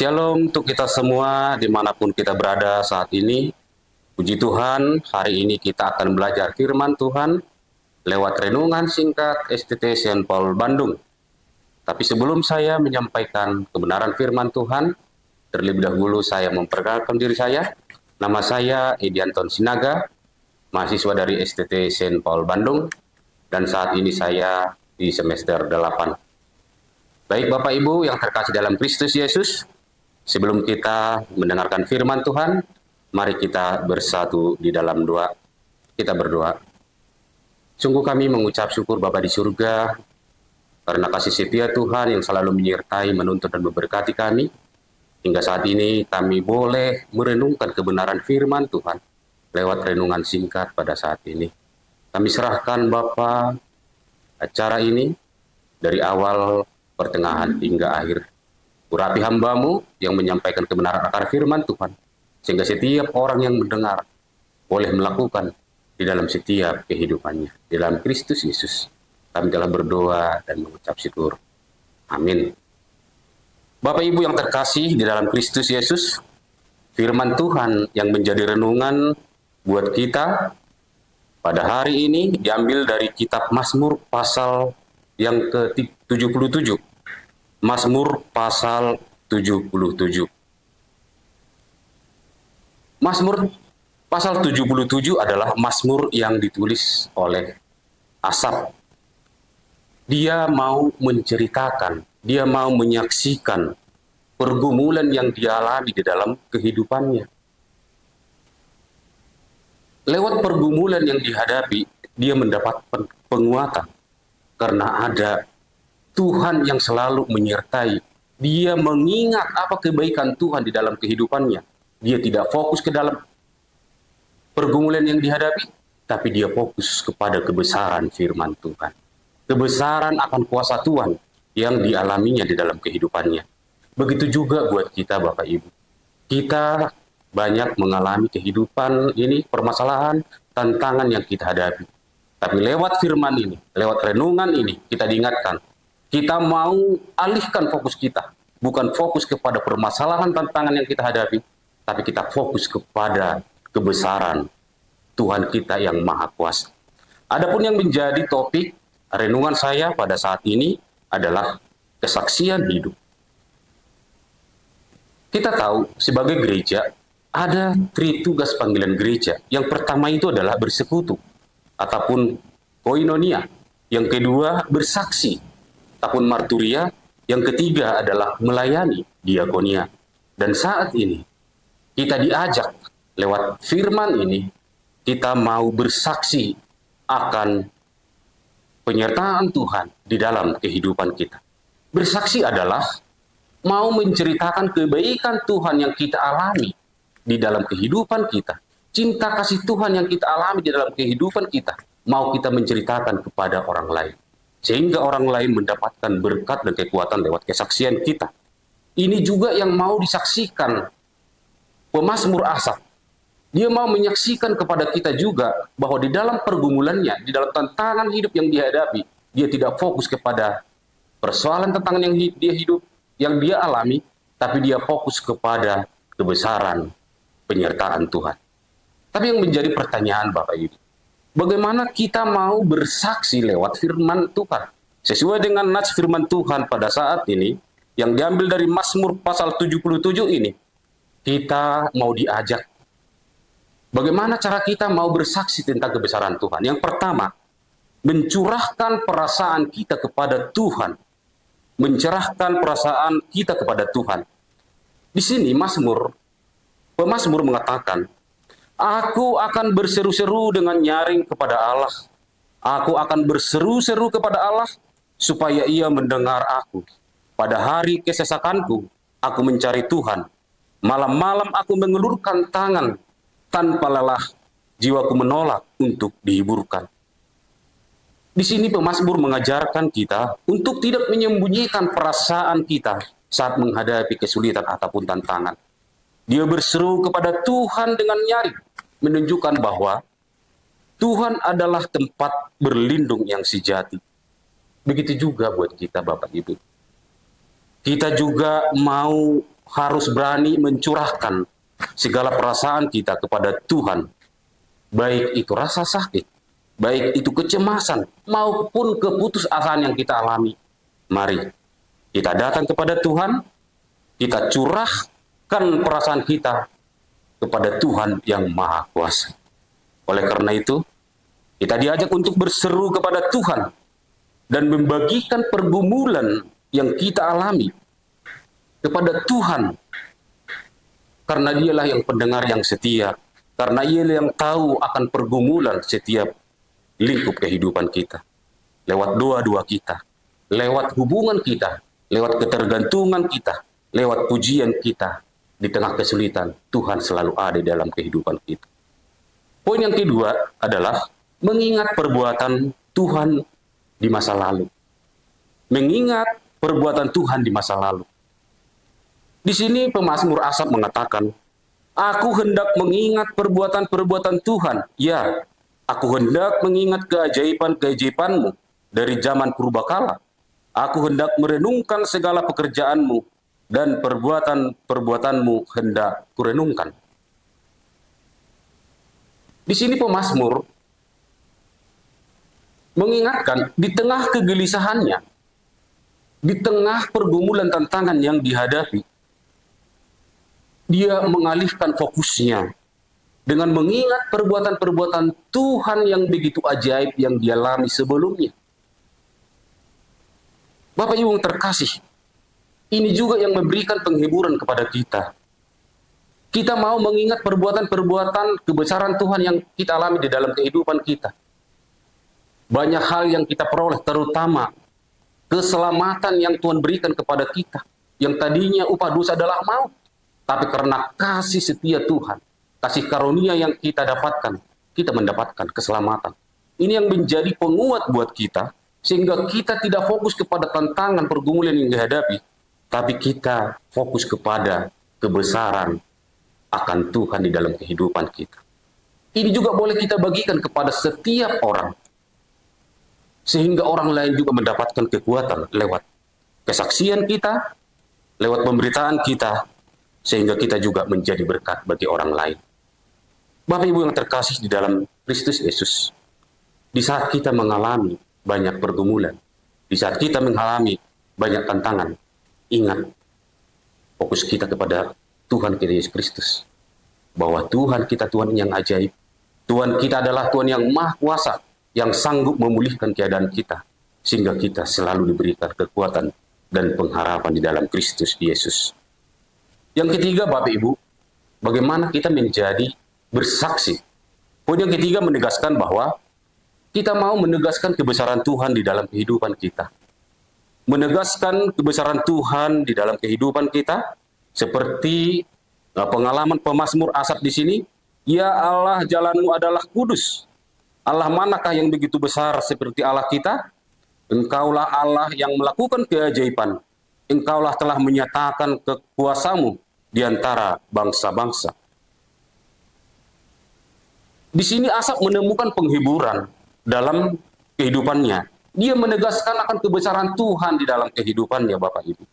Shalom untuk kita semua dimanapun kita berada saat ini. Puji Tuhan, hari ini kita akan belajar firman Tuhan lewat renungan singkat STT Saint Paul Bandung. Tapi sebelum saya menyampaikan kebenaran firman Tuhan, terlebih dahulu saya memperkenalkan diri saya. Nama saya Edianton Sinaga, mahasiswa dari STT Saint Paul Bandung, dan saat ini saya di semester 8. Baik Bapak Ibu yang terkasih dalam Kristus Yesus, sebelum kita mendengarkan firman Tuhan, mari kita bersatu di dalam doa. Kita berdoa. Sungguh kami mengucap syukur Bapa di surga, karena kasih setia Tuhan yang selalu menyertai, menuntun dan memberkati kami. Hingga saat ini kami boleh merenungkan kebenaran firman Tuhan lewat renungan singkat pada saat ini. Kami serahkan Bapa acara ini dari awal, pertengahan hingga akhir. Urapi hamba-Mu yang menyampaikan kebenaran akan firman Tuhan, sehingga setiap orang yang mendengar boleh melakukan di dalam setiap kehidupannya. Di dalam Kristus Yesus, kami telah berdoa dan mengucap syukur. Amin. Bapak Ibu yang terkasih di dalam Kristus Yesus, firman Tuhan yang menjadi renungan buat kita pada hari ini diambil dari kitab Mazmur pasal yang ke-77. Mazmur pasal 77. Mazmur pasal 77 adalah Mazmur yang ditulis oleh Asaf. Dia mau menceritakan, dia mau menyaksikan pergumulan yang dialami di dalam kehidupannya. Lewat pergumulan yang dihadapi, dia mendapat penguatan karena ada Tuhan yang selalu menyertai. Dia mengingat apa kebaikan Tuhan di dalam kehidupannya. Dia tidak fokus ke dalam pergumulan yang dihadapi, tapi dia fokus kepada kebesaran firman Tuhan. Kebesaran akan kuasa Tuhan yang dialaminya di dalam kehidupannya. Begitu juga buat kita Bapak Ibu. Kita banyak mengalami kehidupan ini, permasalahan, tantangan yang kita hadapi. Tapi lewat firman ini, lewat renungan ini, kita diingatkan, kita mau alihkan fokus kita, bukan fokus kepada permasalahan tantangan yang kita hadapi, tapi kita fokus kepada kebesaran Tuhan kita yang Maha Kuasa. Adapun yang menjadi topik renungan saya pada saat ini adalah kesaksian hidup. Kita tahu sebagai gereja ada 3 tugas panggilan gereja. Yang pertama itu adalah bersekutu ataupun koinonia. Yang kedua bersaksi ataupun marturia, yang ketiga adalah melayani, diakonia. Dan saat ini kita diajak lewat firman ini, kita mau bersaksi akan penyertaan Tuhan di dalam kehidupan kita. Bersaksi adalah mau menceritakan kebaikan Tuhan yang kita alami di dalam kehidupan kita. Cinta kasih Tuhan yang kita alami di dalam kehidupan kita, mau kita menceritakan kepada orang lain, sehingga orang lain mendapatkan berkat dan kekuatan lewat kesaksian kita. Ini juga yang mau disaksikan pemazmur Asaf. Dia mau menyaksikan kepada kita juga bahwa di dalam pergumulannya, di dalam tantangan hidup yang dihadapi, dia tidak fokus kepada persoalan tantangan yang dia alami, tapi dia fokus kepada kebesaran penyertaan Tuhan. Tapi yang menjadi pertanyaan Bapak Ibu, bagaimana kita mau bersaksi lewat firman Tuhan? Sesuai dengan nats firman Tuhan pada saat ini, yang diambil dari Mazmur pasal 77 ini, kita mau diajak. Bagaimana cara kita mau bersaksi tentang kebesaran Tuhan? Yang pertama, mencurahkan perasaan kita kepada Tuhan. Mencerahkan perasaan kita kepada Tuhan. Di sini pemazmur mengatakan, aku akan berseru-seru dengan nyaring kepada Allah. Aku akan berseru-seru kepada Allah supaya ia mendengar aku. Pada hari kesesakanku, aku mencari Tuhan. Malam-malam aku mengelurkan tangan. Tanpa lelah, jiwaku menolak untuk dihiburkan. Di sini pemazmur mengajarkan kita untuk tidak menyembunyikan perasaan kita saat menghadapi kesulitan ataupun tantangan. Dia berseru kepada Tuhan dengan nyaring, menunjukkan bahwa Tuhan adalah tempat berlindung yang sejati. Begitu juga buat kita Bapak Ibu. Kita juga mau harus berani mencurahkan segala perasaan kita kepada Tuhan. Baik itu rasa sakit, baik itu kecemasan, maupun keputusasaan yang kita alami. Mari kita datang kepada Tuhan, kita curahkan perasaan kita kepada Tuhan yang Maha Kuasa. Oleh karena itu, kita diajak untuk berseru kepada Tuhan dan membagikan pergumulan yang kita alami kepada Tuhan. Karena Dialah yang pendengar yang setia, karena Ia yang tahu akan pergumulan setiap lingkup kehidupan kita. Lewat doa-doa kita, lewat hubungan kita, lewat ketergantungan kita, lewat pujian kita, di tengah kesulitan, Tuhan selalu ada dalam kehidupan kita. Poin yang kedua adalah mengingat perbuatan Tuhan di masa lalu. Mengingat perbuatan Tuhan di masa lalu. Di sini pemazmur Asaf mengatakan, aku hendak mengingat perbuatan-perbuatan Tuhan. Ya, aku hendak mengingat keajaiban-keajaiban-Mu dari zaman purbakala. Aku hendak merenungkan segala pekerjaan-Mu dan perbuatan-perbuatan-Mu hendak kurenungkan. Di sini pemazmur mengingatkan di tengah kegelisahannya, di tengah pergumulan tantangan yang dihadapi, dia mengalihkan fokusnya dengan mengingat perbuatan-perbuatan Tuhan yang begitu ajaib yang dia alami sebelumnya. Bapak Ibu yang terkasih, ini juga yang memberikan penghiburan kepada kita. Kita mau mengingat perbuatan-perbuatan kebesaran Tuhan yang kita alami di dalam kehidupan kita. Banyak hal yang kita peroleh, terutama keselamatan yang Tuhan berikan kepada kita. Yang tadinya upah dosa adalah maut. Tapi karena kasih setia Tuhan, kasih karunia yang kita dapatkan, kita mendapatkan keselamatan. Ini yang menjadi penguat buat kita, sehingga kita tidak fokus kepada tantangan pergumulan yang dihadapi, tapi kita fokus kepada kebesaran akan Tuhan di dalam kehidupan kita. Ini juga boleh kita bagikan kepada setiap orang, sehingga orang lain juga mendapatkan kekuatan lewat kesaksian kita, lewat pemberitaan kita, sehingga kita juga menjadi berkat bagi orang lain. Bapak Ibu yang terkasih di dalam Kristus Yesus, di saat kita mengalami banyak pergumulan, di saat kita mengalami banyak tantangan, ingat, fokus kita kepada Tuhan kita Yesus Kristus. Bahwa Tuhan kita Tuhan yang ajaib. Tuhan kita adalah Tuhan yang Maha Kuasa, yang sanggup memulihkan keadaan kita, sehingga kita selalu diberikan kekuatan dan pengharapan di dalam Kristus Yesus. Yang ketiga, Bapak Ibu, bagaimana kita menjadi bersaksi. Poin yang ketiga menegaskan bahwa kita mau menegaskan kebesaran Tuhan di dalam kehidupan kita. Menegaskan kebesaran Tuhan di dalam kehidupan kita, seperti pengalaman pemazmur Asaf di sini. Ya Allah, jalan-Mu adalah kudus. Allah manakah yang begitu besar seperti Allah kita? Engkaulah Allah yang melakukan keajaiban. Engkaulah telah menyatakan kekuasamu di antara bangsa-bangsa. Di sini Asaf menemukan penghiburan dalam kehidupannya. Dia menegaskan akan kebesaran Tuhan di dalam kehidupannya, Bapak Ibu.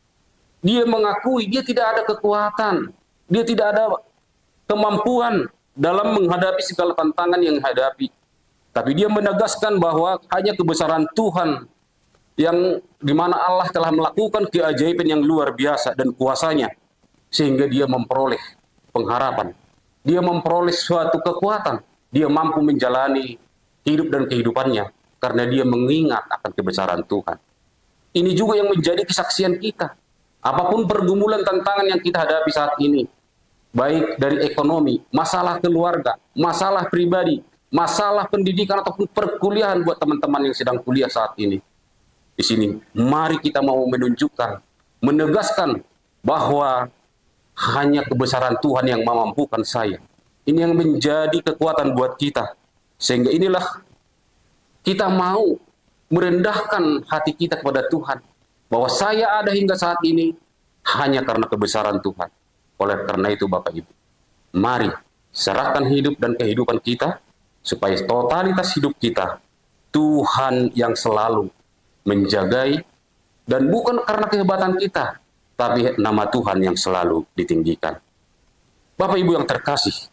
Dia mengakui dia tidak ada kekuatan, dia tidak ada kemampuan dalam menghadapi segala tantangan yang dihadapi. Tapi dia menegaskan bahwa hanya kebesaran Tuhan yang dimana Allah telah melakukan keajaiban yang luar biasa dan kuasanya, sehingga dia memperoleh pengharapan. Dia memperoleh suatu kekuatan. Dia mampu menjalani hidup dan kehidupannya karena dia mengingat akan kebesaran Tuhan. Ini juga yang menjadi kesaksian kita. Apapun pergumulan tantangan yang kita hadapi saat ini, baik dari ekonomi, masalah keluarga, masalah pribadi, masalah pendidikan ataupun perkuliahan buat teman-teman yang sedang kuliah saat ini. Di sini, mari kita mau menunjukkan, menegaskan bahwa hanya kebesaran Tuhan yang memampukan saya. Ini yang menjadi kekuatan buat kita. Sehingga inilah kita mau merendahkan hati kita kepada Tuhan. Bahwa saya ada hingga saat ini hanya karena kebesaran Tuhan. Oleh karena itu Bapak Ibu, mari serahkan hidup dan kehidupan kita, supaya totalitas hidup kita, Tuhan yang selalu menjagai, dan bukan karena kehebatan kita, tapi nama Tuhan yang selalu ditinggikan. Bapak Ibu yang terkasih,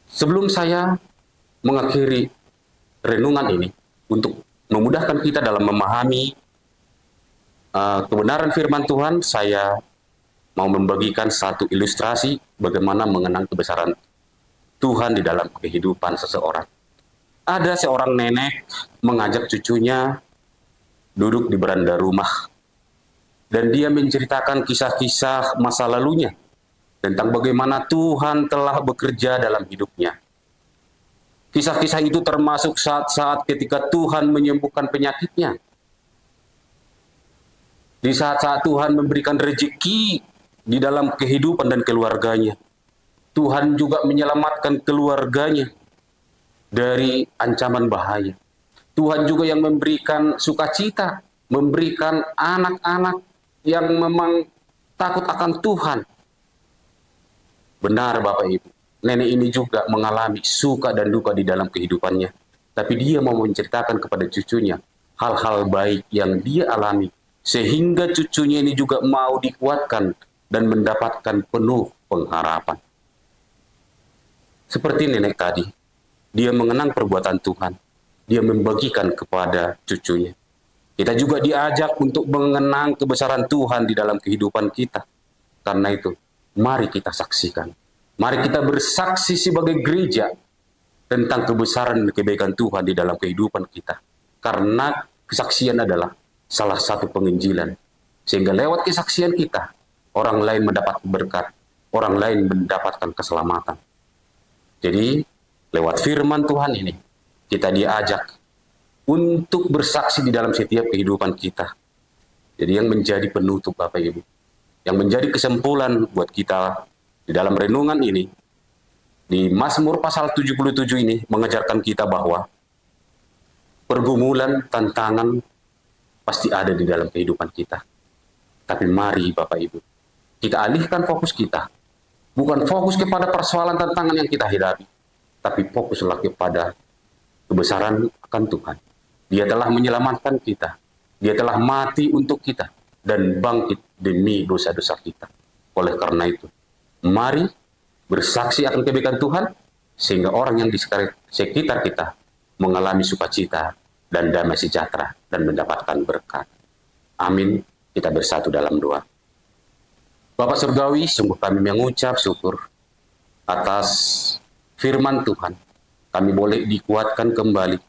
sebelum saya mengakhiri renungan ini untuk memudahkan kita dalam memahami kebenaran firman Tuhan, saya mau membagikan satu ilustrasi bagaimana mengenang kebesaran Tuhan di dalam kehidupan seseorang. Ada seorang nenek mengajak cucunya duduk di beranda rumah, dan dia menceritakan kisah-kisah masa lalunya tentang bagaimana Tuhan telah bekerja dalam hidupnya. Kisah-kisah itu termasuk saat-saat ketika Tuhan menyembuhkan penyakitnya. Di saat-saat Tuhan memberikan rezeki di dalam kehidupan dan keluarganya. Tuhan juga menyelamatkan keluarganya dari ancaman bahaya. Tuhan juga yang memberikan sukacita, memberikan anak-anak yang memang takut akan Tuhan. Benar Bapak Ibu, nenek ini juga mengalami suka dan duka di dalam kehidupannya. Tapi dia mau menceritakan kepada cucunya hal-hal baik yang dia alami, sehingga cucunya ini juga mau dikuatkan dan mendapatkan penuh pengharapan. Seperti nenek tadi, dia mengenang perbuatan Tuhan, dia membagikan kepada cucunya. Kita juga diajak untuk mengenang kebesaran Tuhan di dalam kehidupan kita. Karena itu, mari kita saksikan. Mari kita bersaksi sebagai gereja tentang kebesaran dan kebaikan Tuhan di dalam kehidupan kita. Karena kesaksian adalah salah satu penginjilan. Sehingga lewat kesaksian kita, orang lain mendapat berkat, orang lain mendapatkan keselamatan. Jadi, lewat firman Tuhan ini, kita diajak untuk bersaksi di dalam setiap kehidupan kita. Jadi yang menjadi penutup Bapak Ibu, yang menjadi kesimpulan buat kita di dalam renungan ini, di Mazmur pasal 77 ini mengajarkan kita bahwa pergumulan, tantangan pasti ada di dalam kehidupan kita. Tapi mari Bapak Ibu, kita alihkan fokus kita, bukan fokus kepada persoalan tantangan yang kita hadapi, tapi fokuslah kepada kebesaran akan Tuhan. Dia telah menyelamatkan kita, dia telah mati untuk kita, dan bangkit demi dosa-dosa kita. Oleh karena itu, mari bersaksi akan kebaikan Tuhan, sehingga orang yang di sekitar kita mengalami sukacita dan damai sejahtera dan mendapatkan berkat. Amin. Kita bersatu dalam doa. Bapak Surgawi, sungguh kami mengucap syukur atas firman Tuhan. Kami boleh dikuatkan kembali.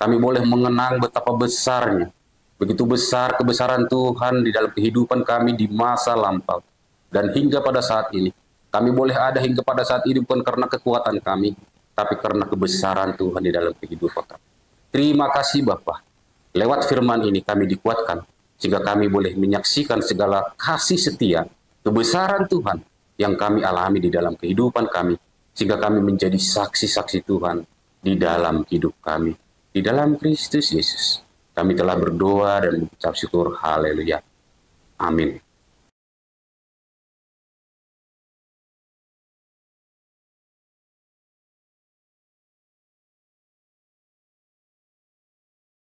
Kami boleh mengenang betapa besarnya, begitu besar kebesaran Tuhan di dalam kehidupan kami di masa lampau. Dan hingga pada saat ini, kami boleh ada hingga pada saat ini bukan karena kekuatan kami, tapi karena kebesaran Tuhan di dalam kehidupan kami. Terima kasih Bapa. Lewat firman ini kami dikuatkan, sehingga kami boleh menyaksikan segala kasih setia, kebesaran Tuhan yang kami alami di dalam kehidupan kami, sehingga kami menjadi saksi-saksi Tuhan di dalam hidup kami. Di dalam Kristus Yesus, kami telah berdoa dan mengucap syukur. Haleluya. Amin.